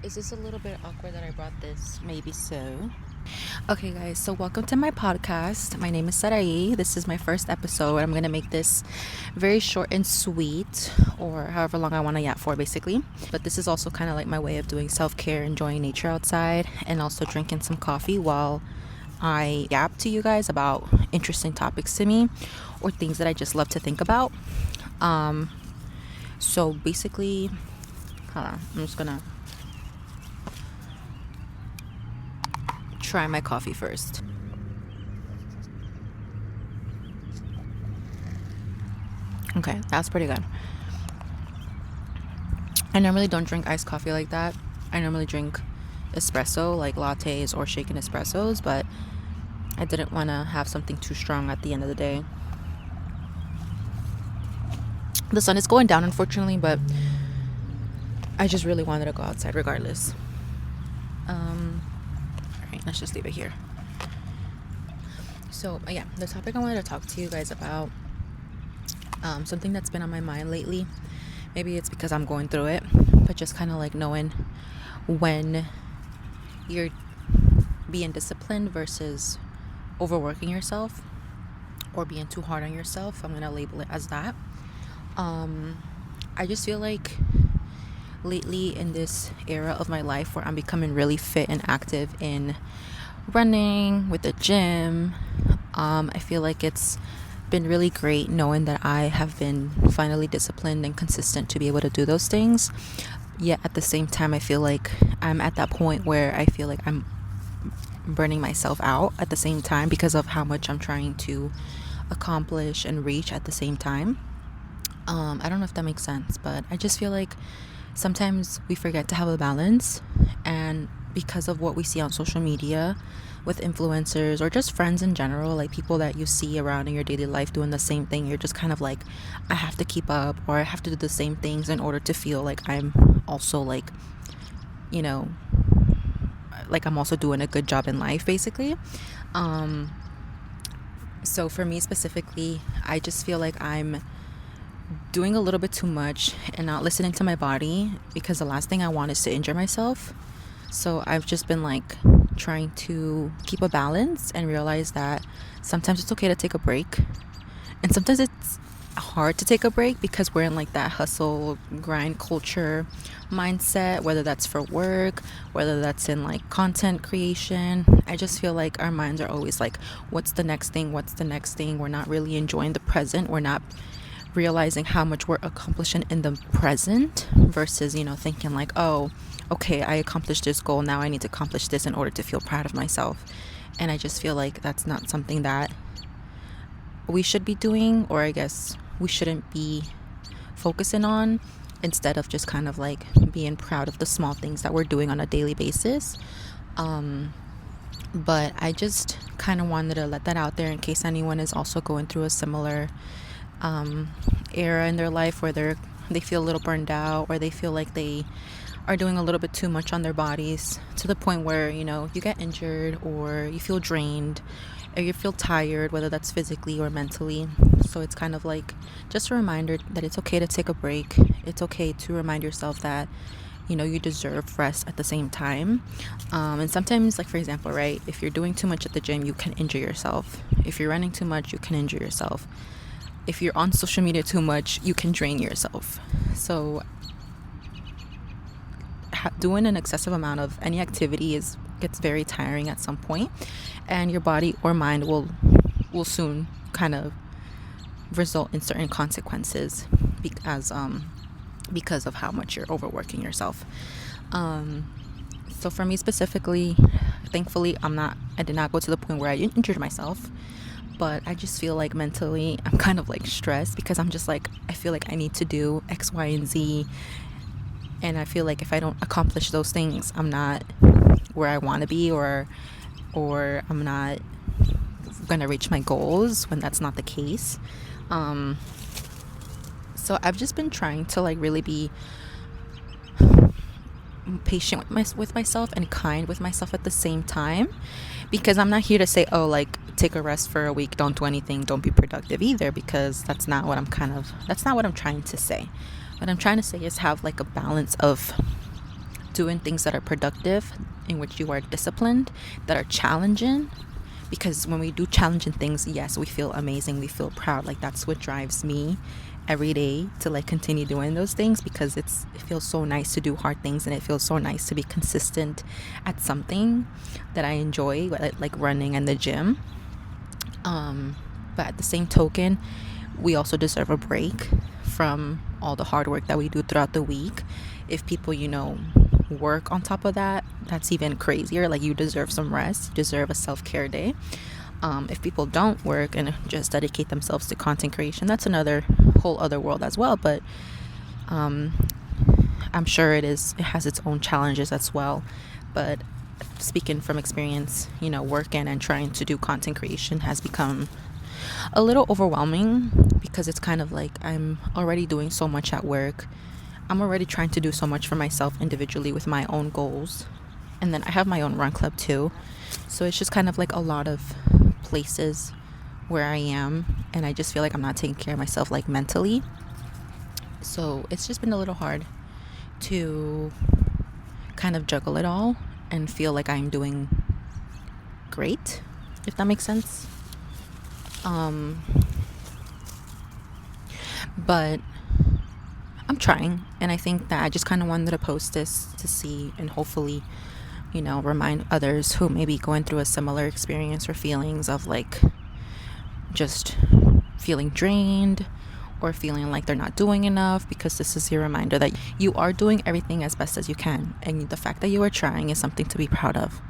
Is this a little bit awkward that I brought this? Maybe so. Okay, guys, so welcome to my podcast. My name is Sarai. This is my first episode. I'm going to make this very short and sweet, or however long I want to yap for, basically. But this is also kind of like my way of doing self care, enjoying nature outside, and also drinking some coffee while I yap to you guys about interesting topics to me or things that I just love to think about. So basically, hold on, I'm just going to try my coffee first. Okay, that's pretty good. I normally don't drink iced coffee like that. I normally drink espresso, like lattes or shaken espressos, but I didn't want to have something too strong at the end of the day. The sun is going down, unfortunately, but I just really wanted to go outside regardless. Alright, let's just leave it here. So, yeah, the topic I wanted to talk to you guys about, something that's been on my mind lately. Maybe it's because I'm going through it, but just kind of like knowing when you're being disciplined versus overworking yourself or being too hard on yourself. I'm going to label it as that. I just feel like lately in this era of my life where I'm becoming really fit and active in running, with the gym, I feel like it's been really great knowing that I have been finally disciplined and consistent to be able to do those things. Yet at the same time, I feel like I'm at that point where I feel like I'm burning myself out at the same time because of how much I'm trying to accomplish and reach at the same time. I don't know if that makes sense, but I just feel like sometimes we forget to have a balance, and because of what we see on social media with influencers or just friends in general, like people that you see around in your daily life doing the same thing, you're just kind of like, I have to keep up or I have to do the same things in order to feel like I'm also like, you know, like I'm also doing a good job in life, basically. So for me specifically, I just feel like I'm doing a little bit too much and not listening to my body, because the last thing I want is to injure myself. So I've just been like trying to keep a balance and realize that sometimes it's okay to take a break, and sometimes it's hard to take a break because we're in like that hustle grind culture mindset, whether that's for work, whether that's in like content creation. I just feel like our minds are always like, what's the next thing, what's the next thing. We're not really enjoying the present. We're not realizing how much we're accomplishing in the present versus, thinking like, oh, okay, I accomplished this goal, now I need to accomplish this in order to feel proud of myself. And I just feel like that's not something that we should be doing, or I guess we shouldn't be focusing on, instead of just kind of like being proud of the small things that we're doing on a daily basis. But I just kind of wanted to let that out there in case anyone is also going through a similar era in their life where they feel a little burned out, or they feel like they are doing a little bit too much on their bodies to the point where you get injured, or you feel drained, or you feel tired, whether that's physically or mentally. So it's kind of like just a reminder that it's okay to take a break. It's okay to remind yourself that you deserve rest at the same time. And sometimes, like for example, right, if you're doing too much at the gym, you can injure yourself. If you're running too much, you can injure yourself. If you're on social media too much, you can drain yourself. So doing an excessive amount of any activity gets very tiring at some point, and your body or mind will soon kind of result in certain consequences because of how much you're overworking yourself. So for me specifically, thankfully, I did not go to the point where I injured myself, but I just feel like mentally I'm kind of like stressed because I'm just like, I feel like I need to do X, Y, and Z. And I feel like if I don't accomplish those things, I'm not where I want to be, or I'm not going to reach my goals, when that's not the case. So I've just been trying to like really be patient with myself and kind with myself at the same time, because I'm not here to say, oh, like take a rest for a week, don't do anything, don't be productive either, because that's not what I'm trying to say. What I'm trying to say is have like a balance of doing things that are productive, in which you are disciplined, that are challenging. Because when we do challenging things, yes, we feel amazing, we feel proud. Like, that's what drives me every day to like continue doing those things, because it feels so nice to do hard things, and it feels so nice to be consistent at something that I enjoy, like running and the gym. But at the same token, we also deserve a break from all the hard work that we do throughout the week. If people, work on top of that, that's even crazier. Like, you deserve some rest, you deserve a self-care day. If people don't work and just dedicate themselves to content creation, that's another whole other world as well. But I'm sure it has its own challenges as well. But speaking from experience, working and trying to do content creation has become a little overwhelming, because it's kind of like I'm already doing so much at work. I'm already trying to do so much for myself individually with my own goals. And then I have my own run club too. So it's just kind of like a lot of places where I am, and I just feel like I'm not taking care of myself like mentally. So it's just been a little hard to kind of juggle it all and feel like I'm doing great, if that makes sense. But I'm trying, and I think that I just kind of wanted to post this to see and hopefully, remind others who may be going through a similar experience or feelings of like just feeling drained or feeling like they're not doing enough, because this is your reminder that you are doing everything as best as you can, and the fact that you are trying is something to be proud of.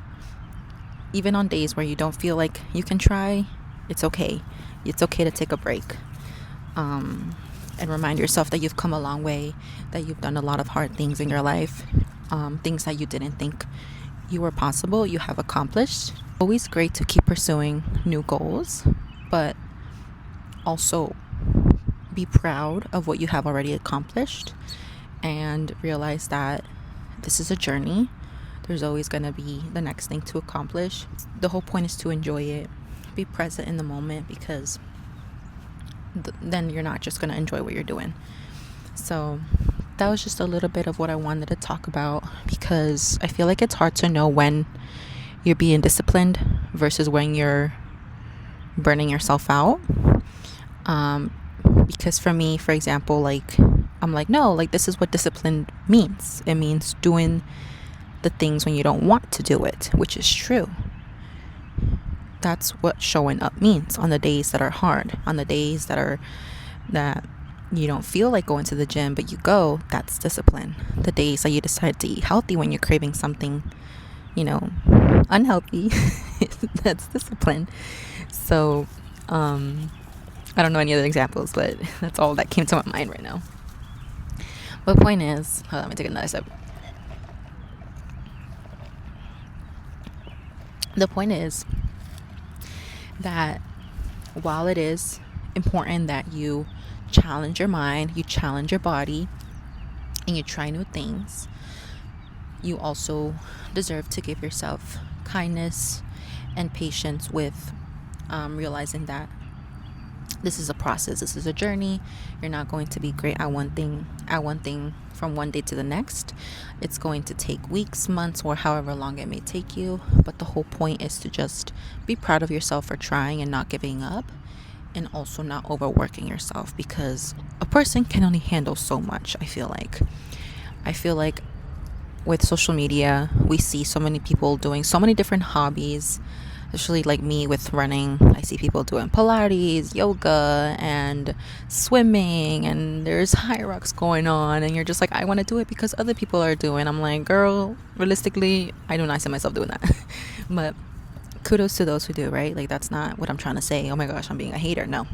Even on days where you don't feel like you can try, it's okay. It's okay to take a break. And remind yourself that you've come a long way, that you've done a lot of hard things in your life, things that you didn't think you were possible, you have accomplished. Always great to keep pursuing new goals, but also be proud of what you have already accomplished, and realize that this is a journey. There's always going to be the next thing to accomplish. The whole point is to enjoy it, be present in the moment, because then you're not just going to enjoy what you're doing. So that was just a little bit of what I wanted to talk about, because I feel like it's hard to know when you're being disciplined versus when you're burning yourself out. Because for me, for example, like I'm like, no, like this is what discipline means. It means doing the things when you don't want to do it, which is true. That's what showing up means on the days that are hard, on the days that you don't feel like going to the gym, but you go. That's discipline. The days that you decide to eat healthy when you're craving something, unhealthy, that's discipline. So, I don't know any other examples, but that's all that came to my mind right now. But point is, hold on, let me take another sip. The point is that while it is important that you challenge your mind, you challenge your body, and you try new things, you also deserve to give yourself kindness and patience with realizing that this is a process, this is a journey. You're not going to be great at one thing from one day to the next. It's going to take weeks, months, or however long it may take you. But the whole point is to just be proud of yourself for trying and not giving up, and also not overworking yourself, because a person can only handle so much. I feel like with social media, we see so many people doing so many different hobbies. Especially like me with running, I see people doing Pilates, yoga, and swimming, and there's high rocks going on, and you're just like, I want to do it because other people are doing. I'm like, girl, realistically, I do not see myself doing that. But kudos to those who do, right? Like, that's not what I'm trying to say. Oh my gosh, I'm being a hater. No,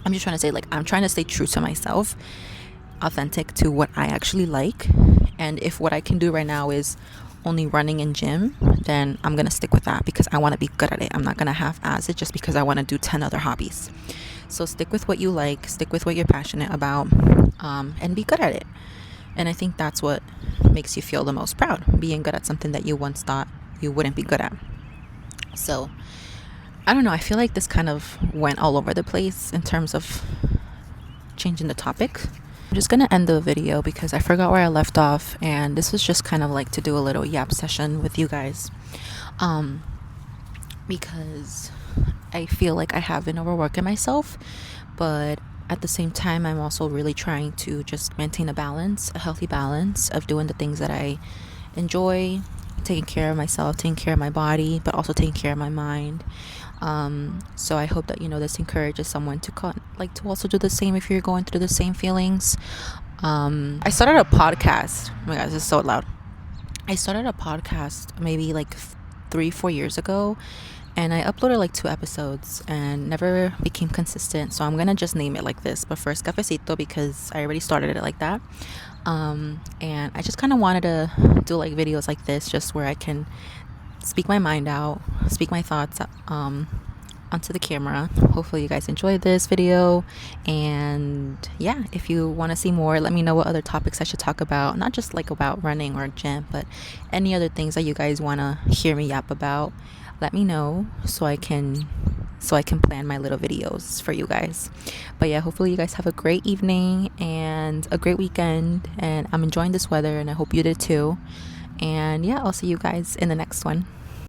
I'm just trying to say, like, I'm trying to stay true to myself, authentic to what I actually like. And if what I can do right now is only running and gym, then I'm gonna stick with that, because I want to be good at it. I'm not gonna half-ass it just because I want to do 10 other hobbies. So stick with what you like, stick with what you're passionate about, and be good at it. And I think that's what makes you feel the most proud, being good at something that you once thought you wouldn't be good at. So I don't know, I feel like this kind of went all over the place in terms of changing the topic, I'm just gonna end the video because I forgot where I left off, and this was just kind of like to do a little yap session with you guys, because I feel like I have been overworking myself, but at the same time I'm also really trying to just maintain a healthy balance of doing the things that I enjoy, taking care of myself, taking care of my body, but also taking care of my mind. So I hope that this encourages someone to to also do the same if you're going through the same feelings. I started a podcast. Oh my god, this is so loud. I started a podcast maybe like 3-4 years ago, and I uploaded like 2 episodes and never became consistent. So I'm gonna just name it like this, but first Cafecito, because I already started it like that. And I just kind of wanted to do like videos like this, just where I can speak my mind out, speak my thoughts onto the camera. Hopefully you guys enjoyed this video, and yeah, if you want to see more, let me know what other topics I should talk about, not just like about running or gym, but any other things that you guys want to hear me yap about. Let me know so I can plan my little videos for you guys. But yeah, hopefully you guys have a great evening and a great weekend, and I'm enjoying this weather and I hope you did too. And yeah, I'll see you guys in the next one.